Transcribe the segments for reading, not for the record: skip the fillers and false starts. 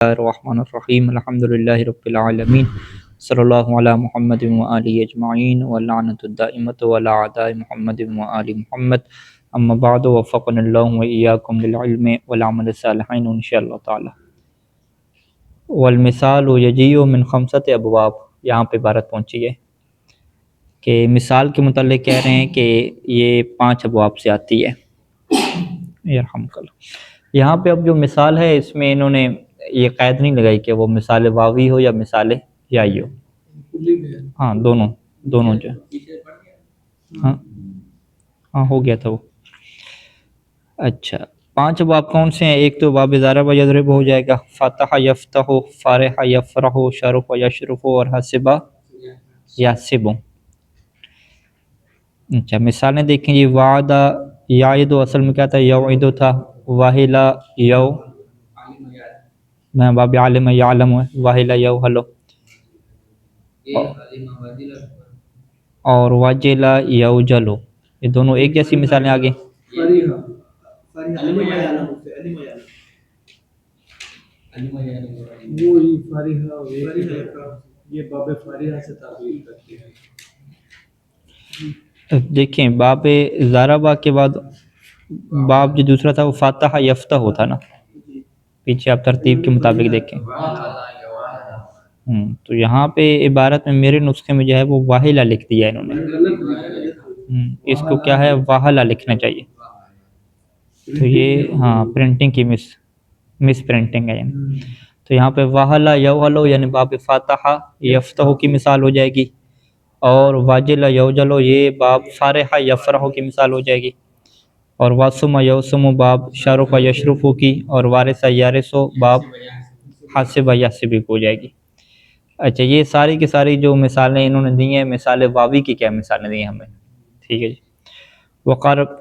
الرحمن الرحیم الحمد للہ رب العالمین صلی اللہ علی محمد وآلہ اجمعین ولعنۃ الدائمۃ علی اعداء محمد وآل محمد اما بعد وفقنا اللہ وإیاکم للعلم والعمل الصالح انشاءاللہ تعالی۔ والمثال یجیء من خمسۃ ابواب، یہاں پہ عبارت پہنچی ہے کہ مثال کے متعلق کہہ رہے ہیں کہ یہ 5 ابواب سے آتی ہے۔ یرحمک اللہ۔ یہاں پہ اب جو مثال ہے اس میں انہوں نے یہ قید نہیں لگائی کہ وہ مثال واوی ہو یا مثال یائی ہو، ہاں دونوں جو ہاں ہو گیا تھا وہ۔ اچھا 5 باب کون سے ہیں؟ ایک تو باب ضرب یضرب ہو جائے گا، فتح یفتح، فرح یفرح، شرف یشرف اور حسب یحسب۔ اچھا مثالیں دیکھیں جی، وعد یعد اصل میں کیا تھا؟ یوعد تھا، واہل یو میں باب عالم یعلم ہے، واہل یو ہلو، اور وجل یوجلو، یہ دونوں ایک جیسی مثالیں آگے۔ دیکھیں باب ضربہ کے بعد باب جو دوسرا تھا وہ فاتح یفتح ہوتا نا، پیچھے آپ ترتیب کے مطابق دیکھیں۔ تو یہاں پہ عبارت میں میرے نسخے میں جو ہے وہ واہلہ لکھ دیا انہوں نے، اس کو کیا ہے واہلہ لکھنا چاہیے، تو یہ ہاں پرنٹنگ کی مس پرنٹنگ ہے یعنی۔ تو یہاں پہ واہلہ یوہلو یعنی باب فاتح یفتح کی مثال ہو جائے گی، اور واجل یوجلو یہ باب فارح یفرح کی مثال ہو جائے گی، اور واسم یوسم باب شرف یشرف کی، اور وارث یارث باب حاسب یحسب ہو جائے گی۔ اچھا یہ ساری کی ساری جو مثالیں انہوں نے دی ہیں، مثال واوی کی کیا مثالیں دی ہیں ہمیں، ٹھیک ہے جی۔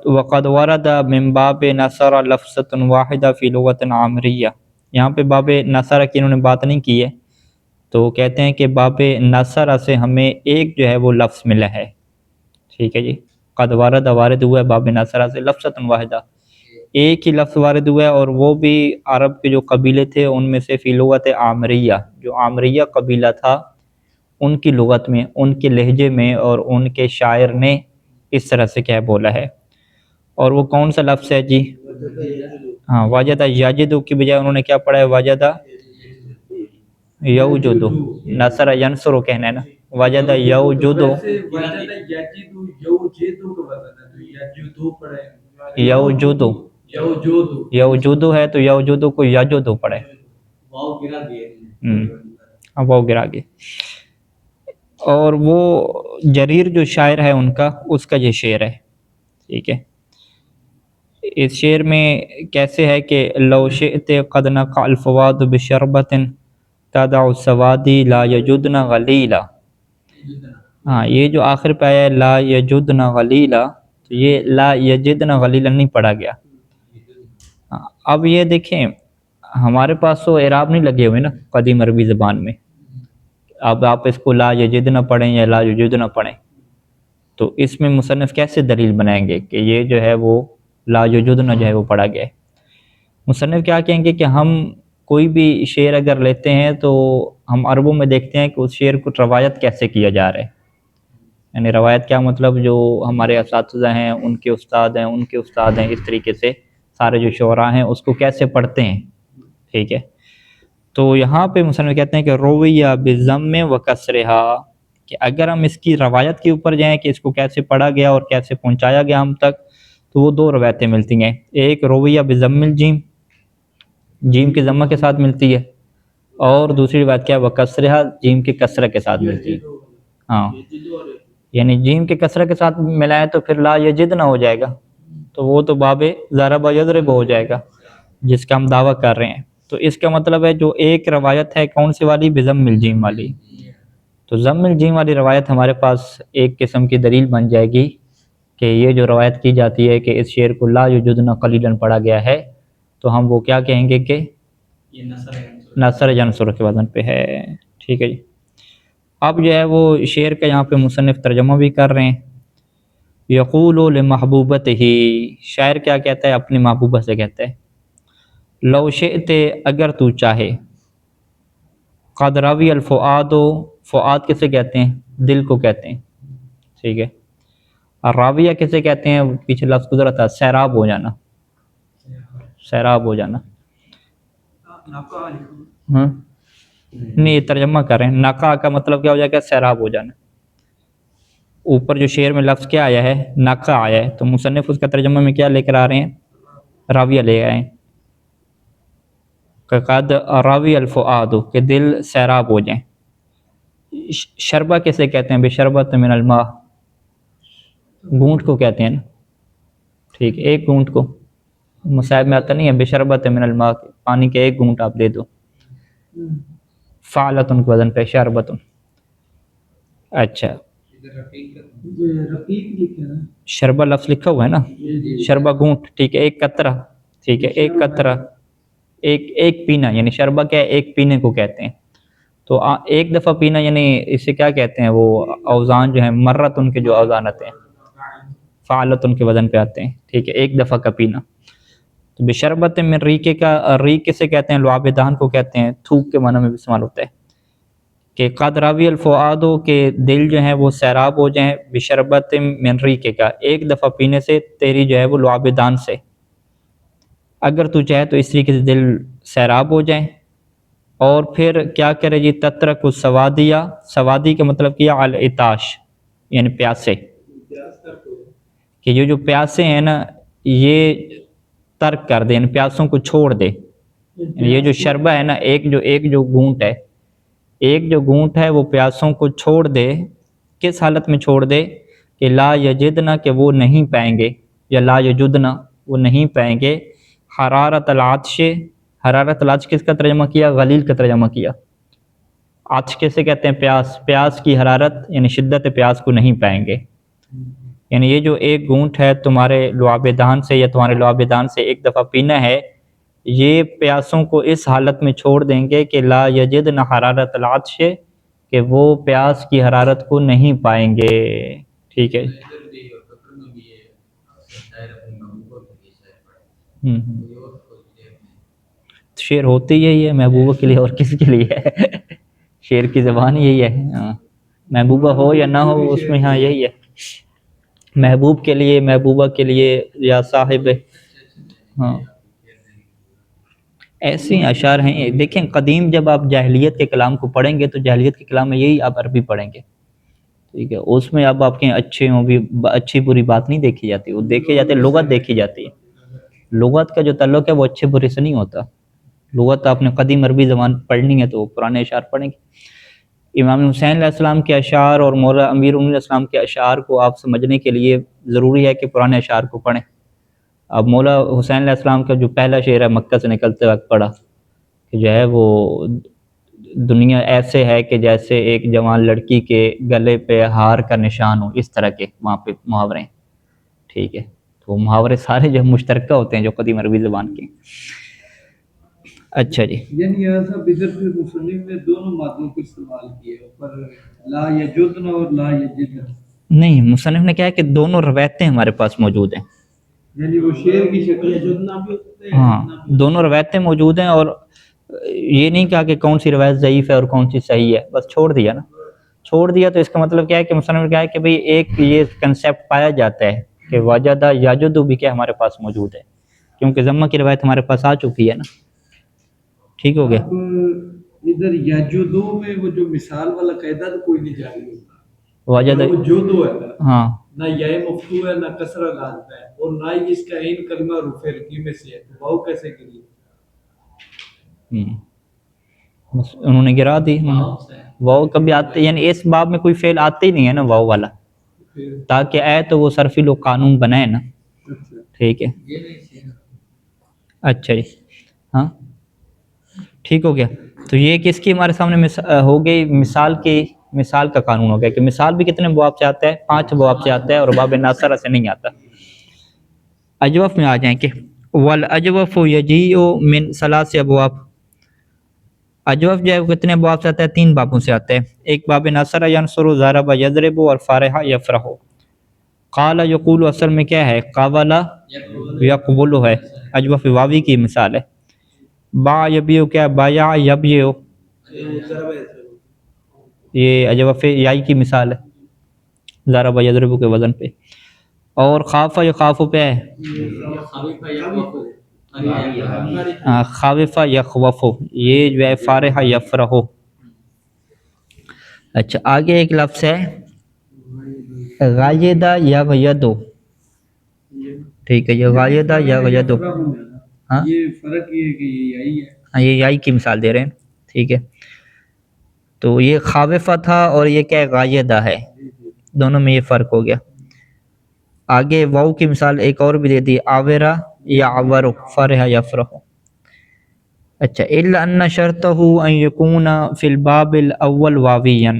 وقد ورد من باب نصر لفظۃ واحدہ فی لغۃ عامریہ، یہاں پہ باب نصر کی انہوں نے بات نہیں کی ہے، تو کہتے ہیں کہ باب نصر سے ہمیں ایک جو ہے وہ لفظ ملا ہے، ٹھیک ہے جی۔ قد ورد وارد ہوا ہے باب نصر سے لفظۃ واحدہ، ایک ہی لفظ وارد ہوا ہے، اور وہ بھی عرب کے جو قبیلے تھے ان میں سے فی لغت عامریہ، جو عامریہ قبیلہ تھا ان کی لغت میں، ان کے لہجے میں، اور ان کے شاعر نے اس طرح سے کیا بولا ہے، اور وہ کون سا لفظ ہے جی؟ ہاں وجد یجد کی بجائے انہوں نے کیا پڑھا ہے؟ وجد یوجد، نصر ینصر کہنا ہے نا، وجد یوجد یوجد، یوجد ہے تو یوجد کو یجد پڑھے، ہاں وہ گرا گئے۔ اور وہ جریر جو شاعر ہے ان کا، اس کا یہ شعر ہے، ٹھیک ہے۔ اس شعر میں کیسے ہے کہ لو شئت قد نقع الفواد بشربۃ تدع السوادی لا یجدن غلیلا، ہاں یہ جو آخر پہ آیا ہے لا یجدن غلیلا، تو یہ لا یجدن غلیلا نہیں پڑھا گیا۔ اب یہ دیکھیں ہمارے پاس تو اعراب نہیں لگے ہوئے نا قدیم عربی زبان میں، اب آپ اس کو لا یجد نہ پڑھیں یا لا یجد نہ پڑھیں، تو اس میں مصنف کیسے دلیل بنائیں گے کہ یہ جو ہے وہ لا یجد نہ جو ہے وہ پڑھا گیا ہے؟ مصنف کیا کہیں گے کہ ہم کوئی بھی شعر اگر لیتے ہیں تو ہم عربوں میں دیکھتے ہیں کہ اس شعر کو روایت کیسے کیا جا رہا ہے، یعنی روایت کیا مطلب جو ہمارے اساتذہ ہیں ان کے استاد ہیں ان کے استاد ہیں، اس طریقے سے سارے جو شعراء ہیں اس کو کیسے پڑھتے ہیں، ٹھیک ہے۔ تو یہاں پہ مصنف کہتے ہیں کہ رویہ بضم و کسرہا، کہ اگر ہم اس کی روایت کے اوپر جائیں کہ اس کو کیسے پڑھا گیا اور کیسے پہنچایا گیا ہم تک، تو وہ 2 روایتیں ملتی ہیں، ایک رویہ بضم الجیم، جیم کے ضمہ کے ساتھ ملتی ہے، اور دوسری روایت کیا ہے وکسرہا، جیم کے کسرہ کے ساتھ ملتی ہے، ہاں یعنی جیم کے کسرہ کے ساتھ ملائیں تو پھر لا یجد نہ ہو جائے گا، تو وہ تو باب ضرب یضرب ہو جائے گا جس کا ہم دعویٰ کر رہے ہیں۔ تو اس کا مطلب ہے جو ایک روایت ہے کون سی والی؟ بضم الجیم والی، تو ضم الجیم والی روایت ہمارے پاس ایک قسم کی دلیل بن جائے گی کہ یہ جو روایت کی جاتی ہے کہ اس شعر کو لا یجدن قلیلا پڑھا گیا ہے، تو ہم وہ کیا کہیں گے کہ نصر ینصر کے وزن پہ ہے، ٹھیک ہے جی۔ اب جو ہے وہ شعر کا یہاں پہ مصنف ترجمہ بھی کر رہے ہیں۔ یقول لمحبوبتہ، شاعر کیا کہتا ہے اپنی محبوبہ سے کہتا ہے، لو شئت اگر تو چاہے، قد راوی الفؤاد، فؤاد کسے کہتے ہیں؟ دل کو کہتے ہیں، ٹھیک ہے۔ اور راویہ کسے کہتے ہیں؟ پیچھے لفظ گزرا تھا، سیراب ہو جانا، سیراب ہو جانا۔ ہاں نہیں، یہ ترجمہ کر رہے ہیں، نقع کا مطلب کیا ہو جائے گا؟ سیراب ہو جانا۔ اوپر جو شعر میں لفظ کیا آیا ہے؟ نقع آیا ہے، تو مصنف اس کا ترجمہ میں کیا لے کر آ رہے ہیں؟ راویہ لے آئے ہیں، کہ قد راوی الفؤاد، کہ دل سیراب ہو جائیں۔ شربہ کسے کہتے ہیں؟ بشربۃ من الماء، گھونٹ کو کہتے ہیں نا، ٹھیک ہے، ایک گھونٹ کو، مصائب میں آتا نہیں ہے بشربۃ من الماء، پانی کے ایک گھونٹ آپ دے دو۔ فعلتن کے وزن پہ شربتن۔ اچھا، شربہ لفظ لکھا ہوا ہے نا، شربہ گھونٹ، ٹھیک ہے، ایک قطرہ، ٹھیک ہے، ایک قطرہ، ایک پینا، یعنی شربہ کیا ہے؟ ایک پینے کو کہتے ہیں۔ تو ایک دفعہ پینا یعنی اسے کیا کہتے ہیں؟ وہ اوزان جو ہیں مرت، ان کے جو اوزان آتے ہیں فعلت ان کے وزن پہ آتے ہیں، ٹھیک ہے، ایک دفعہ کا پینا۔ تو بشربت من ریقے کا، ریق کسے کہتے ہیں؟ لعاب دہن کو کہتے ہیں، تھوک کے معنی میں بھی استعمال ہوتا ہے۔ کہ قد راوی الفؤاد، کے دل جو ہیں وہ سیراب ہو جائیں، بشربت من ریقے کا، ایک دفعہ پینے سے تیری جو ہے وہ لعاب دہن سے۔ اگر تو چاہے تو اس طریقے سے دل سیراب ہو جائیں، اور پھر کیا کرے جی؟ تترک السوادیہ، سوادی کا مطلب کیا؟ العطاش، یعنی پیاسے، کہ یہ جو پیاسے ہیں نا یہ ترک کر دے، یعنی پیاسوں کو چھوڑ دے۔ یہ جو شربہ ہے نا، ایک جو گھونٹ ہے، ایک جو گھونٹ ہے وہ پیاسوں کو چھوڑ دے۔ کس حالت میں چھوڑ دے؟ کہ لا یجدنا، کہ وہ نہیں پائیں گے، یا لا یجدنا، وہ نہیں پائیں گے، حرارت العطش، حرارت العطش کس کا ترجمہ کیا؟ غلیل کا ترجمہ کیا۔ عطش کیسے کہتے ہیں؟ پیاس، پیاس کی حرارت یعنی شدت پیاس کو نہیں پائیں گے۔ یعنی یہ جو ایک گھونٹ ہے تمہارے لعاب دہن سے، یا تمہارے لعاب دہن سے ایک دفعہ پینا ہے، یہ پیاسوں کو اس حالت میں چھوڑ دیں گے کہ لا یجدن حرارت العطش، کہ وہ پیاس کی حرارت کو نہیں پائیں گے، ٹھیک ہے۔ شعر ہوتے یہی ہے، محبوبہ کے لیے اور کس کے لیے ہے؟ شعر کی زبان یہی ہے، ہاں، محبوبہ ہو یا نہ ہو اس میں، ہاں یہی ہے، محبوب کے لیے، محبوبہ کے لیے، یا صاحب، ہاں ایسے ہی اشعار ہیں۔ دیکھیں قدیم جب آپ جاہلیت کے کلام کو پڑھیں گے تو جاہلیت کے کلام میں یہی آپ عربی پڑھیں گے، ٹھیک ہے، اس میں اب آپ کے اچھے ہوں بھی، اچھی بری بات نہیں دیکھی جاتی، وہ دیکھے جاتے لغت دیکھی جاتی ہے۔ لغت کا جو تعلق ہے وہ اچھے برے سے نہیں ہوتا۔ لغت آپ نے قدیم عربی زبان پڑھنی ہے تو پرانے اشعار پڑھیں گے۔ امام حسین علیہ السلام کے اشعار اور مولا امیر المومنین علیہ السلام کے اشعار کو آپ سمجھنے کے لیے ضروری ہے کہ پرانے اشعار کو پڑھیں۔ اب مولا حسین علیہ السلام کا جو پہلا شعر ہے مکہ سے نکلتے وقت پڑھا، کہ جو ہے وہ دنیا ایسے ہے کہ جیسے ایک جوان لڑکی کے گلے پہ ہار کا نشان ہو، اس طرح کے وہاں پہ محاورے ہیں، ٹھیک ہے۔ تو محاورے سارے جو مشترکہ ہوتے ہیں جو قدیم عربی زبان کے۔ اچھا جی، یعنی یہاں صاحب ادھر پھر مصنف نے دونوں مادوں کو استعمال کیے، پر لا یجدن اور لا یجدن نہیں، مصنف نے کہا کہ دونوں روایتیں ہمارے پاس موجود ہیں، یعنی وہ شعر کی شکل یجدنا بھی ہوتے ہیں، ہاں دونوں روایتیں موجود ہیں، اور یہ نہیں کہا کہ کون سی روایت ضعیف ہے اور کون سی صحیح ہے، بس چھوڑ دیا نا، چھوڑ دیا تو اس کا مطلب کیا ہے کہ مصنف نے کہا ہے کہ بھئی ایک یہ کنسیپٹ پایا جاتا ہے کہ وجدہ یجدو بھی کیا ہمارے پاس موجود ہے، کیونکہ ضمہ کی روایت ہمارے پاس آ چکی ہے نا، ٹھیک ہو گیا۔ اب ادھر یجدو میں وہ جو مثال والا قاعدہ تو کوئی نہیں جاری ہوتا، وجدہ وہ جدو ہے نا، ہاں نہ یہ مفتو ہے نہ کسرہ لازم ہے، اور نہ ہی اس کا عین کلمہ رفع رقی میں سے ہے، تو واو کیسے گری؟ انہوں نے گرا دی، واو کبھی آتے، یعنی اس باب میں کوئی فعل آتے ہی نہیں ہے نا واو والا، تاکہ آئے تو وہ صرفی لوگ قانون بنائے نا، ٹھیک ہے۔ اچھا جی، ہاں ٹھیک ہو گیا۔ تو یہ کس کی ہمارے سامنے ہو گئی؟ مثال کا قانون ہو گیا کہ مثال بھی کتنے ابواب سے آتا ہے؟ 5 ابواب سے آتا ہے، اور باب ناصرہ سے نہیں آتا۔ اجوف میں آ جائیں کہ والاجوف یجیء من 3 ابواب، اجوف جو ہے وہ کتنے ابواب سے آتا ہے؟ 3 بابوں سے آتا ہے۔ ایک باب ناصرہ ینصر، ضرب یضرب، اور فارح یفرح۔ قال یقول اصل میں کیا ہے؟ قابل یقبل ہے، اجوف واوی کی مثال ہے۔ با یبیو کیا؟ بایا یبیو، یہ اجوف یائی کی مثال ہے ضرب یضرب کے وزن پہ. اور خافہ یخافو پہ ہے خاوفہ یخوفو، یہ جو ہے فارحہ یفرحو. اچھا آگے ایک لفظ ہے غایدہ یغیدو، ٹھیک ہے، یہ غایدہ یغیدو. ہاں یہ فرق یہ ہے کہ یہ یہی ہے. ہاں یہ یائی کی مثال دے رہے ہیں، ٹھیک ہے. تو یہ خاوفہ تھا اور یہ کیا ہے غایدہ ہے، دونوں میں یہ فرق ہو گیا. آگے واو کی مثال ایک اور بھی دے دی، آورا یا آورو فرح یفرح. اچھا الا ان شرطہ ان یکون فی الباب الاول واویا،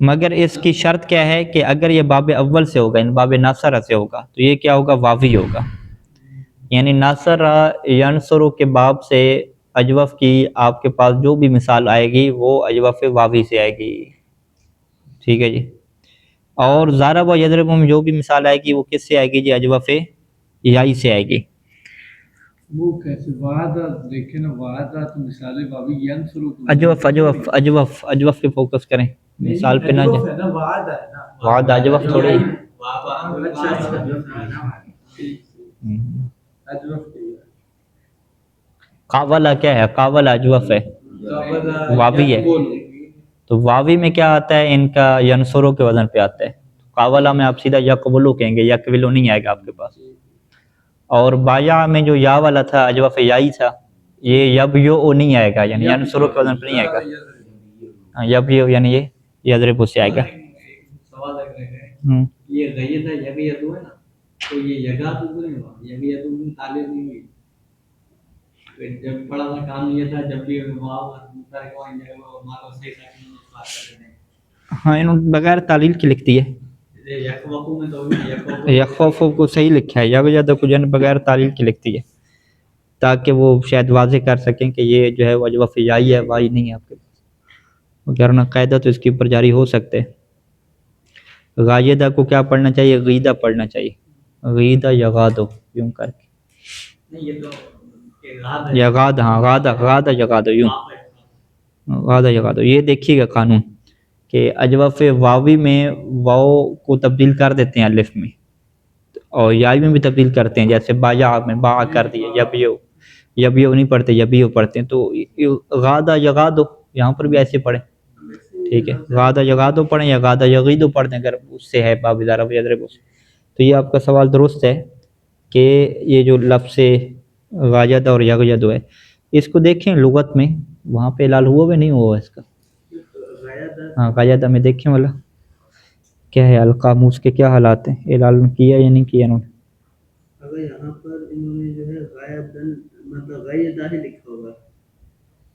مگر اس کی شرط کیا ہے کہ اگر یہ باب اول سے ہوگا، باب ناصرہ سے ہوگا، تو یہ کیا ہوگا، واوی ہوگا. یعنی ناصرہ ینصرو کے باب سے اجوف کی آپ کے پاس جو بھی مثال آئے گی وہ اجوف واوی سے آئے گی، ٹھیک ہے جی. اور ضرب و یضرب میں جو بھی مثال آئے گی وہ کس سے آئے گی جی، اجوف یائی سے آئے گی. وہ کیسے وعدہ دیکھیں نا، وعدہ تو مثال واوی ینصرو اجوف اجوف اجوف اجوف پہ فوکس کریں، مثال پہ نہ جائیں. وعدہ ہے نا، وعد اجوف تھوڑی. قاولہ کیا ہے، قاولہ اجوف ہے، واوی ہے. تو واوی میں کیا آتا ہے ان کا، ینصرو کے وزن پہ آتا ہے. قاولہ میں آپ سیدھا یقبلو کہیں گے، یقبلو نہیں آئے گا آپ کے پاس. اور بایا میں جو یا والا تھا اجوف یائی تھا، یہ یب یو نہیں آئے گا، یعنی ینصرو کے وزن پہ نہیں آئے گا. ہاں یب یو یعنی یہ یضرب سے آئے گا. سوال لگ رہا ہے یہ غیدہ یغیدو ہے نا، تو یہ یغادو تو نہیں ہوا، یغیدو میں تعلیم نہیں ہوئی. جب پڑھا تھا کام یہ تھا جب بھی واو مطلق کو ان جگہ وہ مارو صحیح ساکن میں بات کرتے ہیں. ہاں انہوں بغیر تعلیل کی لکھتی ہے، یخوفو میں تو یخوفو کو صحیح لکھا ہے، یغیدو کو جن بغیر تعلیل کی لکھتی ہے تاکہ وہ شاید واضح کر سکیں کہ یہ جو ہے وہ اجوف یائی ہے، وائی نہیں ہے آپ کے پاس، وغیرہ قاعدہ تو اس کے اوپر جاری ہو سکتے. غایدہ کو کیا پڑھنا چاہیے، غیدہ پڑھنا چاہیے، غیدہ یغادو یوں کر کے. یہ تو یغاد، ہاں غادہ غادہ یغادو یوں، غادہ یغادو. یہ دیکھیے گا قانون کہ اجوف واوی میں واو کو تبدیل کر دیتے ہیں الف میں، اور یائی میں بھی تبدیل کرتے ہیں، جیسے بایا میں با کر دیا، یب یو نہیں پڑھتے، یبیو پڑھتے ہیں. تو غادہ یغادو یہاں پر بھی ایسے پڑھیں، ٹھیک ہے، غادہ یغادو پڑھیں یا غادہ یغیدو پڑھ دیں اگر اس سے ہے باب ضرب یضرب سے. تو یہ آپ کا سوال درست ہے کہ یہ جو لفظ غایدہ اور یغیدو ہے اس کو دیکھیں لغت میں، وہاں پہ لال ہوا بھی نہیں ہوا اس کا. ہاں غایدہ میں دیکھیں والا کیا ہے، القاموس کے کیا حالات ہیں، اعلان کیا یا نہیں کیا انہوں نے. اگر یہاں پر انہوں نے جو ہے غایدن مطلب غیدہ ہی لکھا ہوگا،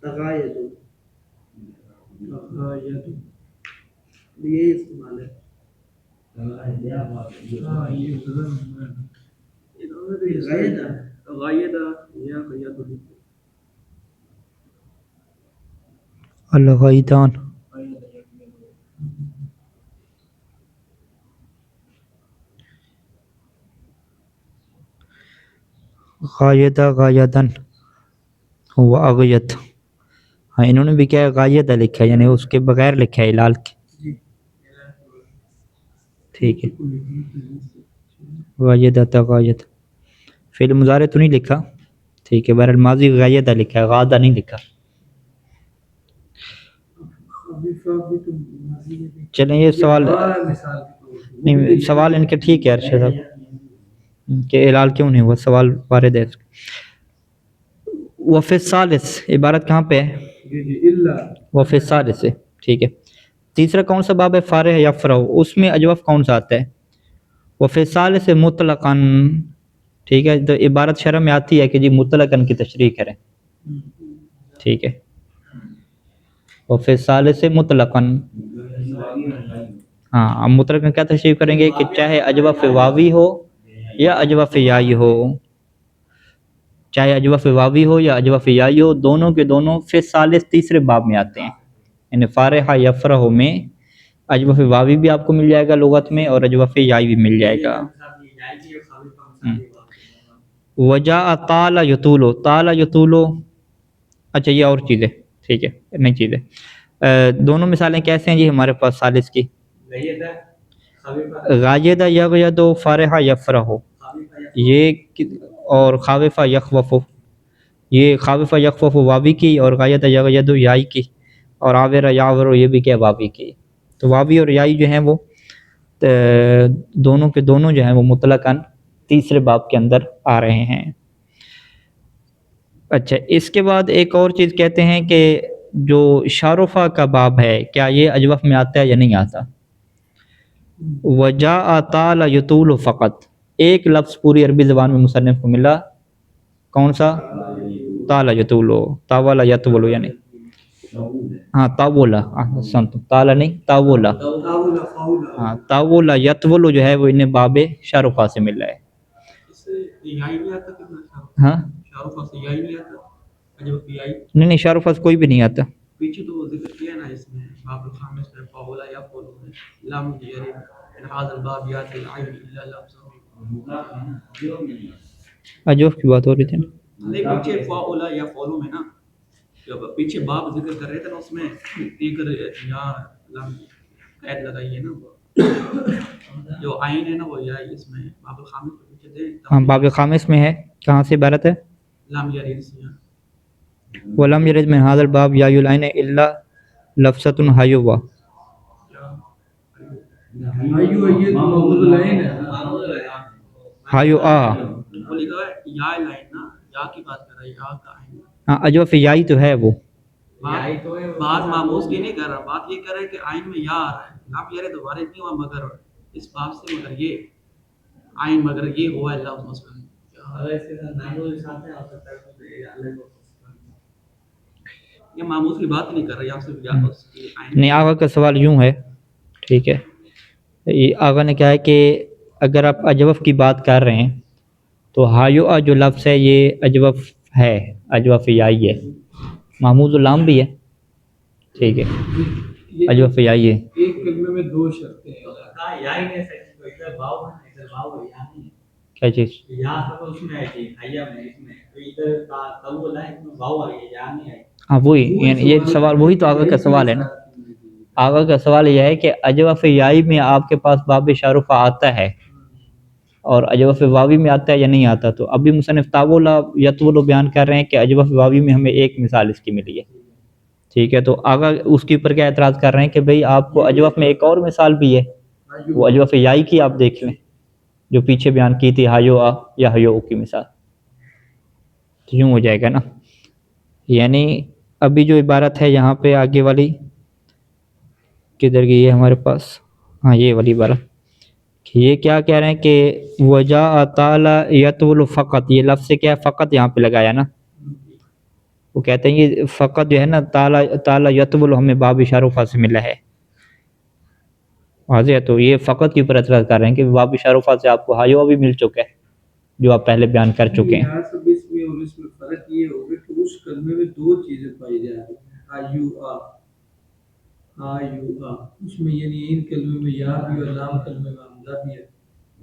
تغایدو یہ استعمال ہے. الغیدان غایدہ غایدن و اغیت. ہاں انہوں نے بھی کیا ہے غایدہ لکھا ہے، یعنی اس کے بغیر لکھا ہے لال کے، ٹھیک ہے. غایدہ تغایت فعل مضارع تو نہیں لکھا، ٹھیک ہے، بہرحال ماضی غایدہ لکھا ہے، غادہ نہیں لکھا. چلیں یہ سوال نہیں، سوال ان کے ٹھیک ہے ارشد صاحب کہ اعلال کیوں نہیں ہوا، سوال وارد ہے. وفی الثالث عبارت کہاں پہ ہے، وفی الثالث سے، ٹھیک ہے. تیسرا کون سا باب ہے، فارح یفرح، اس میں اجوف کون سا آتا ہے، وفی الثالث مطلقاً، ٹھیک ہے. تو عبارت شرح میں آتی ہے کہ جی مطلقاً کی تشریح کریں، ٹھیک ہے. وفی الثالث مطلقاً، ہاں اب مطلقاً کیا تشریح کریں گے کہ چاہے اجوف واوی ہو یا اجوف یائی ہو، چاہے اجوف واوی ہو یا اجوف یائی ہو، دونوں کے دونوں فی الثالث تیسرے باب میں آتے ہیں. یعنی فارح یفرح میں اجوف واوی بھی آپ کو مل جائے گا لغت میں اور اجوف یائی بھی مل جائے گا. وجاء طال یطول، طال یطول، اچھا یہ اور چیز ہے، ٹھیک ہے نئی چیز ہے. دونوں مثالیں کیسے ہیں جی ہمارے پاس ثالث کی؟ غیدہ خفیفہ غاجدہ یغید و فرح یفرح، یہ اور خاوفہ یخوف، یہ خاوفہ یخوف واوی کی اور غایدہ یغید یائی کی، اور آورہ یعور یہ بھی کیا واوی کی. تو واوی اور یائی جو ہیں وہ دونوں کے دونوں جو ہیں وہ مطلقاً تیسرے باب کے اندر آ رہے ہیں. اچھا اس کے بعد ایک اور چیز کہتے ہیں کہ جو شارفہ کا باب ہے کیا یہ اجوف میں آتا ہے یا نہیں آتا؟ وجاء طال یطول فقط، ایک لفظ پوری عربی زبان میں مصنف کو ملا، کون سا؟ طال یطول، طاول یطول یعنی ہاں طاولا، طال نہیں طاولا، ہاں طاولا یطول جو ہے وہ انہیں باب شارفہ سے مل رہا ہے. ہاں نہیں نہیں شارفہ سے کوئی بھی نہیں آتا. پیچھے تو ذکر کیا نا اس میں باب الخامس میں فاولا یا فولو میں لم یری ان هذا الباب یات العین الا لفظ اجوف کی بات ہو رہی تھی نا. نہیں پیچھے فاولا یا فولو میں نا جب پیچھے باب ذکر کر رہے تھے نا اس میں دیگر یا لم قید لگائی ہے نا جو عین ہے نا وہ یا اس میں باب الخامس کے پیچھے دے. ہاں باب خامس میں ہے، کہاں سے عبارت ہے؟ لم یری سے ولم یرد من هذا الباب یا العین الا لفظۃ حیوا. ہایو آ وہ لکھا ہے یا لائن نا یا کی بات کر رہا ہے یا کا عین. ہاں اجوف یائی تو ہے وہ، بات معموز کی نہیں کر رہا، بات یہ کر رہا ہے کہ آئین میں یا آ رہا ہے. لام یرے تو وارد نہیں ہوا مگر اس باب سے مگر یہ آئین مگر یہ ہوا ہے لفظ مثلا. یہ معموز کی بات نہیں کر رہا یہاں صرف یا اس کی آئین. نہیں آغا کا سوال یوں ہے، ٹھیک ہے، یہ آغا نے کہا ہے کہ اگر آپ اجوف کی بات کر رہے ہیں تو ہایو جو لفظ ہے یہ اجوف ہے، اجوف یائی ہے، محمود اللام بھی ہے، ٹھیک ہے، اجوف یائی ہے. ایک کلمے میں دو شرطیں ہیں. یا ہی نہیں سکتی ادھر باؤ ہے ادھر باؤ ہے یا نہیں کیا چیز؟ یا سب اس میں ہے جی حیا میں اس میں تو ادھر تول ہے اس میں باؤ آئی ہے یا نہیں آئی. ہاں وہی یعنی یہ سوال وہی تو آغا کا سوال ہے نا. آغا کا سوال یہ ہے کہ اجوف یائی میں آپ کے پاس باب شارفہ آتا ہے اور اجوف واوی میں آتا ہے یا نہیں آتا. تو ابھی مصنف تاولا یطول بیان کر رہے ہیں کہ اجوف واوی میں ہمیں ایک مثال اس کی ملی ہے، ٹھیک ہے. تو آغا اس کے اوپر کیا اعتراض کر رہے ہیں کہ بھئی آپ کو اجوف میں ایک اور مثال بھی ہے، وہ اجوف یائی کی آپ دیکھ لیں جو پیچھے بیان کی تھی ہایو آ یا ہیو او کی مثال. تو یوں ہو جائے گا نا، یعنی ابھی جو عبارت ہے یہاں پہ آگے والی کدھر گئی ہے ہمارے پاس، ہاں یہ والی عبارت، کہ یہ کیا کہہ رہے ہیں کہ وجاء طال یطول فقط، یہ لفظ سے کیا ہے فقط یہاں پہ لگایا نا. وہ کہتے ہیں یہ فقط جو ہے نا طال یطول ہمیں باب شارفہ سے ملا ہے، واضح ہے. تو یہ فقط کے اوپر اعتراض کر رہے ہیں کہ باب شارفہ سے آپ کو ہایو بھی مل چکا ہے جو آپ پہلے بیان کر چکے ہیں. یہاں سب اس میں اور اس میں فرق یہ ہوگا کہ اس کلمے میں دو چیزیں پائی جا رہی ہیں، آیو آ اس میں یعنی ان کلمے میں یا بھی اور لام کلمے میں حمزہ بھی ہے.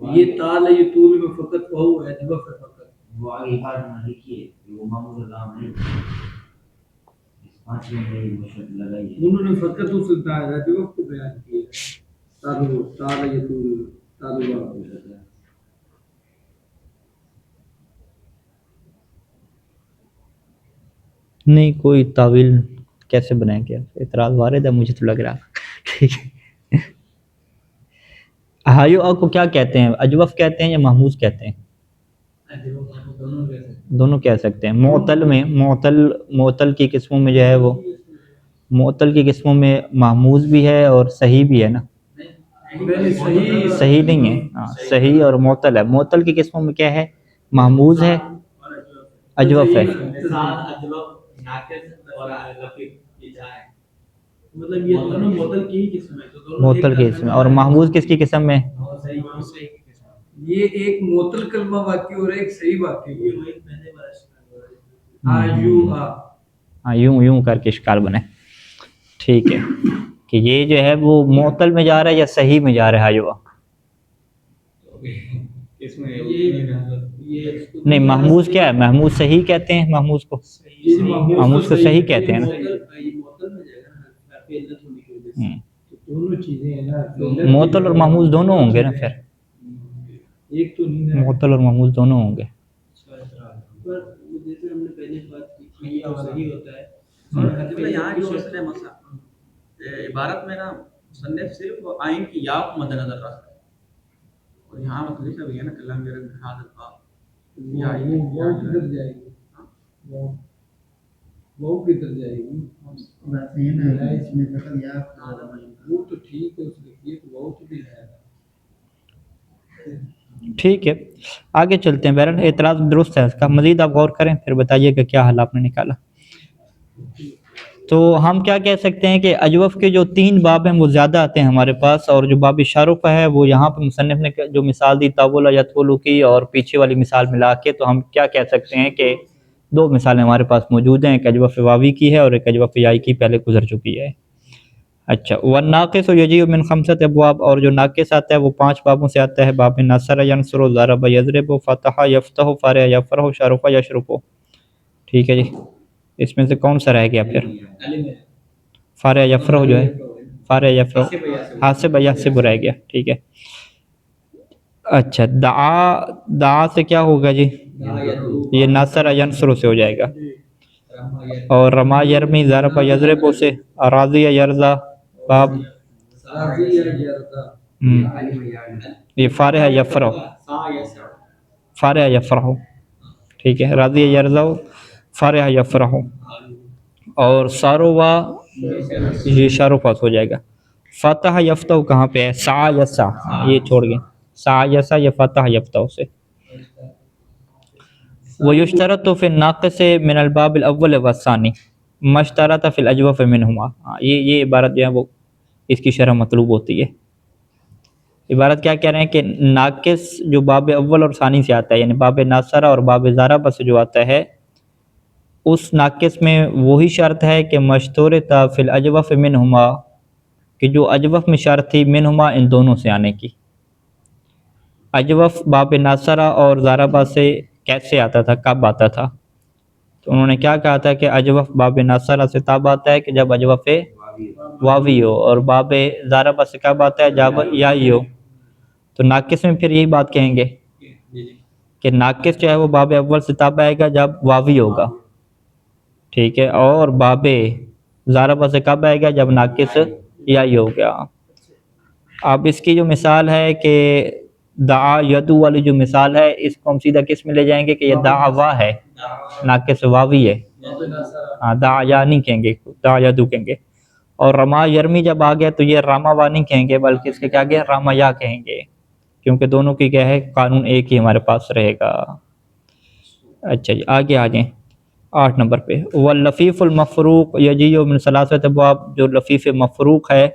یہ تال یہ طول میں فقط واو ہے اجوف ہے فقط. وہ آگے بات نہ لکھیے وہ محمود اللہ نہیں اس پانچ میں میری مشہور لگائی ہے. انہوں نے فقط اس اجوف کو بیان کیا تال یہ طول تال واو. نہیں کوئی تعویل کیسے بنائیں گے، اعتراض وارد ہے مجھے تو لگ رہا. ٹھیک ہے، ہایو آ کو کیا کہتے ہیں، اجوف کہتے ہیں یا محموز کہتے ہیں؟ دونوں کہہ سکتے ہیں. معطل میں معطل کی قسموں میں جو ہے وہ معطل کی قسموں میں محموز بھی ہے اور صحیح بھی ہے نا. صحیح نہیں ہے، ہاں صحیح اور معطل ہے. معطل کی قسموں میں کیا ہے، محموز ہے، اجوف ہے. مطلب یہ دونوں معطل کی ہی قسم ہے، معطل کی قسم اور محموز کس کی قسم میں؟ یہ ایک معطل کلمہ واقع ہو رہا ہے، ایک صحیح واقع ہو رہا ہے. ہاں یوں کر کے اشکال بنے، ٹھیک ہے، کہ یہ جو ہے وہ معطل میں جا رہا ہے یا صحیح میں جا رہا ہے ہایو. نہیں محموز کیا ہے، محموز صحیح کہتے ہیں، محموز کو صحیح کہتے ہیں نا. دونوں چیزیں ہیں نا. معطل اور محمول دونوں ہوں گے نا پھر, ایک تو نہیں نا. معطل اور محمول دونوں ہوں گے. پر جیسے ہم نے پہلے بات کی تھی یہ صحیح ہوتا ہے. اور یہاں جو مسئلہ مسئلہ عبارت میں نا مصنف صرف آئین کی یا کو مد نظر رکھتا ہے, اور یہاں مطلب لکھا بھی ہے نا کلام میرے حاضر کا وہ کدھر جائے گی, وہ کدھر جائے گی. وہ تو ٹھیک ہے اس لکھیے تو وہ تو بھی ہے. ٹھیک ہے آگے چلتے ہیں. بہرحال اعتراض درست ہے اس کا, مزید آپ غور کریں پھر بتائیے کہ کیا حل آپ نے نکالا. تو ہم کیا کہہ سکتے ہیں کہ اجوف کے جو 3 باب ہیں وہ زیادہ آتے ہیں ہمارے پاس, اور جو باب شارف ہے وہ یہاں پہ مصنف نے جو مثال دی طول یطول کی اور پیچھے والی مثال ملا کے, تو ہم کیا کہہ سکتے ہیں کہ 2 مثالیں ہمارے پاس موجود ہیں, ایک اجوف واوی کی ہے اور ایک اجوف یائی کی پہلے گزر چکی ہے. اچھا, والناقص یجیء من 5 ابواب, اور جو ناقص آتا ہے وہ 5 بابوں سے آتا ہے. باب نصر ینصر, ضرب یضرب, فتح یفتح, فرح یفرح, شرف یشرف. ٹھیک ہے جی, اس میں سے کون سا رہ گیا پھر؟ فارع یفرح جو ہے, فارع یفرح, حاسب یحسب رہ گیا. ٹھیک ہے. اچھا, دعا سے کیا ہوگا جی؟ یہ ناصر ینصر سے ہو جائے گا. اور رما یرمی, ضرب یضرب سے, راضی یرضا, باب یہ فارع یفرح, فارع یفرح. ٹھیک ہے, راضی یرضا, فارع یفرح. اور ساروا یہ شارفات ہو جائے گا. فتح یفتح کہاں پہ ہے؟ سا یسا, یہ چھوڑ گئے, سا یسا یہ فتح یفتح سے. وَيُشْتَرَطُ فِي النَّاقِصِ مِنَ الْبَابِ الْأَوَّلِ وَالثَّانِي مَا اشْتَرَطَ فِي الْأَجْوَفِ مِنْهُمَا. یہ عبارت جو ہے وہ اس کی شرح مطلوب ہوتی ہے. عبارت کیا کہہ رہے ہیں کہ ناقص جو باب اول اور ثانی سے آتا ہے, یعنی باب ناصرہ اور باب ضربہ سے جو آتا ہے, اس ناقص میں وہی شرط ہے کہ مشتورۃ فی الاجوف منہما, کہ جو اجوف میں شرط تھی منہما ان دونوں سے آنے کی. اجوف باب ناصرہ اور ضربہ سے کیسے آتا تھا, کب آتا تھا؟ تو انہوں نے کیا کہا تھا کہ اجوف باب ناصرہ سے تب آتا ہے کہ جب اجوف واوی ہو, اور باب ضربہ سے کب آتا ہے جب یائی ہو. تو ناقص میں پھر یہی بات کہیں گے کہ ناقص جو ہے وہ باب اول سے تب آئے گا جب واوی ہوگا. ٹھیک ہے, اور باب ضربہ سے کب آئے گا جب ناقص یائی ہو گیا. اب اس کی جو مثال ہے کہ دعا یدو والی جو مثال ہے, اس کو ہم سیدھا کس میں لے جائیں گے کہ یہ دعوا ہے, ناقص واوی ہے. ہاں, دعا یا نہیں کہیں گے, دعا یدو کہیں گے. اور رما یرمی جب آ گیا تو یہ راما وا نہیں کہیں گے, بلکہ اس کے کیا گیا, راما یا کہیں گے, کیونکہ دونوں کی کیا ہے, قانون ایک ہی ہمارے پاس رہے گا. اچھا جی, آگے آ جائیں 8 نمبر پہ. واللفیف المفروق یجیء من 3 ابواب, جو لفیف مفروق ہے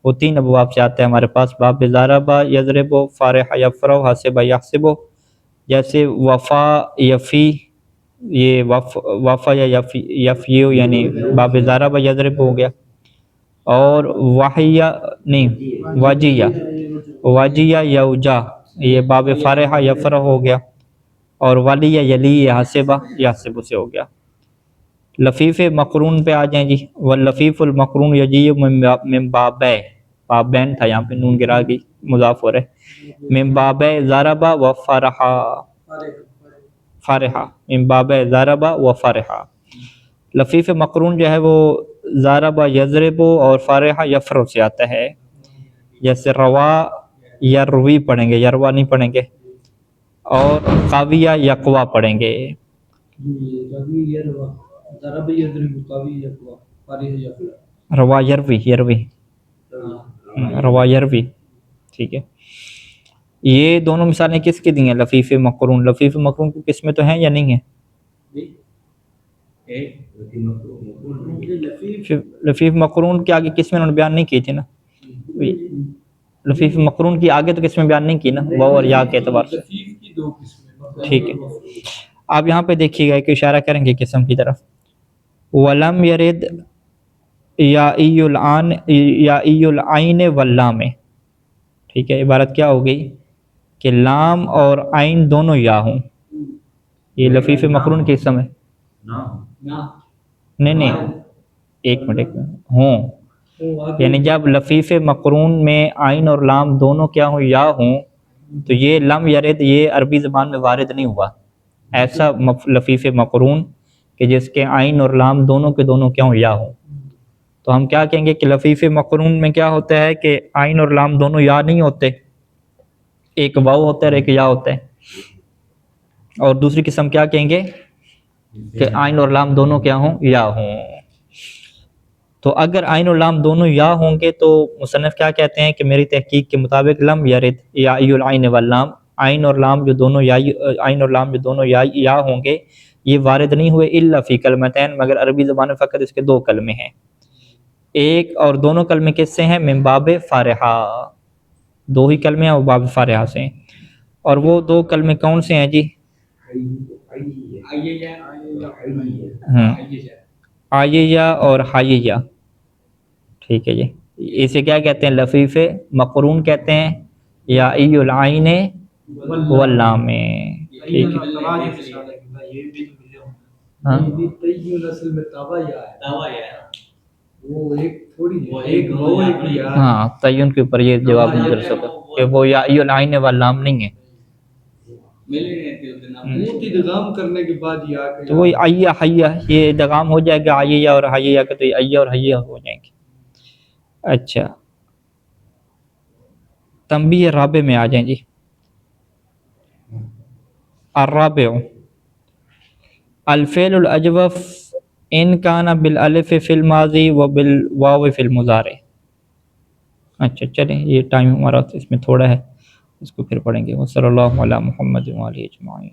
وہ 3 ابواب سے آتا ہے ہمارے پاس. باب ضربہ یضرب, فارح یفرح, حاسب یحسب. جیسے وفا یفی, یہ وفا یا یفیو یعنی باب ضربہ یضرب ہو گیا. اور وحیہ نہیں, واجیہ, واجیہ یوجا, یہ باب فارح یفرح ہو گیا. اور ولی یلی حاسبہ یحسب سے ہو گیا. لفیف مقرون پہ آ جائیں جی. واللفیف المقرون یجیء من بابے, بابین تھا یہاں پہ نون گرا گئی, مضاف ہو رہے, من بابے ضربہ و فرحا, فرحا, من بابے ضربہ و فرحا. لفیف مقرون جو ہے وہ ضربہ یضرب اور فارحہ یفرح سے آتا ہے. جیسے روا یروی پڑھیں گے, یروا نہیں پڑھیں گے. اور قاویہ یقوا پڑھیں گے. روا یروی, یروی, روا یروی. ٹھیک ہے, یہ دونوں مثالیں کس کی دی ہیں؟ لفیف مقرون. لفیف مقرون کی قسمیں تو ہیں یا نہیں ہیں؟ لفیف مقرون کے آگے قسمیں انہوں نے بیان نہیں کی تھی نا. لفیف مقرون کی آگے تو قسمیں بیان نہیں کی نا, واو اور یا کے اعتبار سے. ٹھیک ہے, آپ یہاں پہ دیکھیے گا کہ اشارہ کریں گے قسم کی طرف. ولم یرد یائی العین واللام. ٹھیک ہے, عبارت کیا ہو گئی کہ لام اور عین دونوں یا ہوں. یہ لفیف مقرون کی قسم ہے. نہیں, ایک منٹ ہوں, تو آگے یعنی جب لفیف مقرون میں آئین اور لام دونوں کیا ہوں یا ہوں تو یہ لم یرد یہ عربی زبان میں وارد نہیں ہوا ایسا لفیف مقرون کہ جس کے آئین اور لام دونوں کے دونوں کیا ہوں یا ہوں. تو ہم کیا کہیں گے کہ لفیف مقرون میں کیا ہوتا ہے کہ آئین اور لام دونوں یا نہیں ہوتے, ایک واو ہوتا ہے اور ایک یا ہوتا ہے. اور دوسری قسم کیا کہیں گے کہ آئین اور لام دونوں کیا ہوں یا ہوں. تو اگر آئین اور لام دونوں یا ہوں گے تو مصنف کیا کہتے ہیں کہ میری تحقیق کے مطابق لم یرد یا العین واللام, آئین اور لام جو دونوں یا ہوں گے یہ وارد نہیں ہوئے الا فی کلمتین مگر عربی زبان میں فقط اس کے دو کلمے ہیں. ایک اور دونوں کلمے کس سے ہیں؟ من باب فارحہ, دو ہی کلمے ہیں وہ باب فارحہ سے ہیں. اور وہ دو کلمے کون سے ہیں جی؟ آئیہ اور حائیہ. ٹھیک ہے جی, اسے کیا کہتے ہیں؟ لفیف مقرون کہتے ہیں یا ای العین واللام. ٹھیک ہے ہاں اصل میں تابع یا ہے, دعویٰ یہ ہے وہ ایک تھوڑی ایک وہ ایک یا ہاں تعین کے اوپر یہ جواب نہیں کر سکتا کہ وہ یا ای العین واللام نہیں ہے. مل ہی نہیں تھی اس دن آپ موت ادغام کرنے کے بعد یا کہ تو وہ آئیہ حیہ یہ ادغام ہو جائے گا آئیہ اور حیہ کا, تو یہ آئیہ اور حیہ ہو جائیں گے. اچھا تنبیہ رابع میں آ جائیں جی. الرابع الفعل الاجوف ان کان بالالف فی الماضی و بالواو فی المضارع. اچھا چلیں یہ ٹائم ہمارا اس میں تھوڑا ہے, اس کو پھر پڑھیں گے. وصلی اللہ علی محمد و آلہ اجمعین.